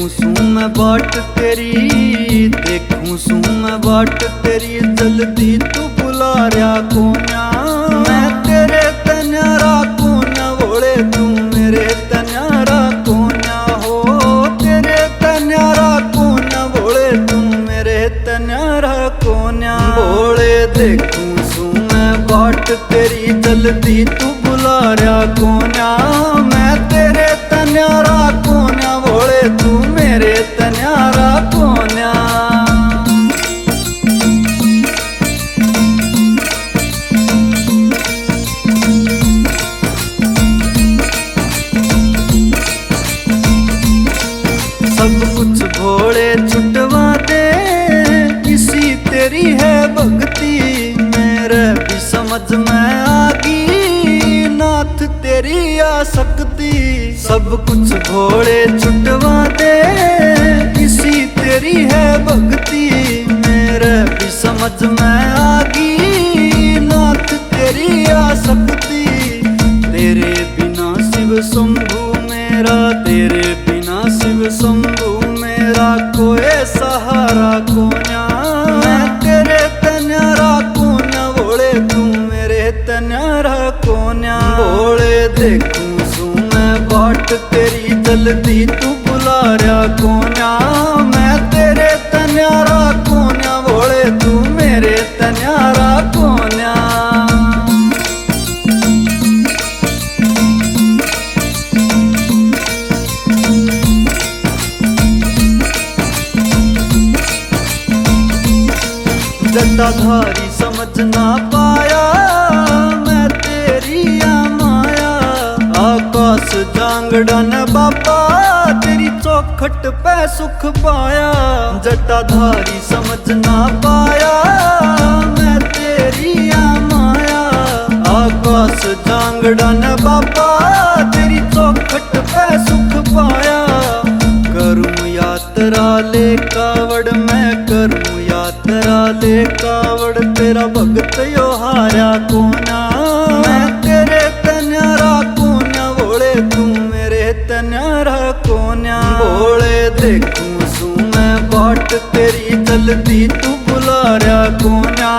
सू मैं बाट तेरी, देखूं सू मैं बाट तेरी, जल्दी तू बुला रहा कोन्या। मैं तेरे तन्यारा कोन्या बोले तू मेरे तन्यारा कोन्या हो, तेरे तन्यारा कोन्या बोले तू मेरे तन्यारा कोन्या। बोले देखूं सू मैं बाट तेरी, जल्दी तू बुला रहा कोन्या। मैं तेरे तन्यारा कोन्या बोले तू मेरे तन्यारा कोन्या। सब कुछ भोले छुटवा दे, इसी तेरी है भक्ति। मेरे भी समझ में आगी नाथ तेरी आसक्ति। सब कुछ भोले छुटवा दे, इसी तेरी है भक्ति। मेरे भी समझ में आगी नाथ तेरी आसक्ति। तेरे बिना शिव शंभु मेरा, तेरे बिना शिव शंभु मेरा कोई सहारा कोन्या। मैं तेरे तन्यारा कोन्या बोले तू मेरे तन्यारा कोन्या। बोले देखूं सू मैं बाट तेरी, जल्दी तू बुला रहा कोन्या। मैं तेरे तन्यारा कोन्या बोले तू मेरे तन्यारा कोन्या। जटाधारी समझ ना पाया मैं तेरी या माया। आकाश जांगड़ा ने बाबा तेरी चौखट पे सुख पाया। जटाधारी समझ ना पाया मैं तेरी या माया। आकाश जांगड़ा ने बाबा तेरी चौखट पे सुख पाया। करूं यात्रा ले कावड़ मैं, करूं यात्रा ले कावड़, तेरा भगत यो हारा कोन्या। मैं तेरे तन्यारा कोन्या बोले तू मेरे तन्यारा कोन्या। बोले देखूं सू मैं बाट तेरी, जल्दी तू बुला रहा कोन्या।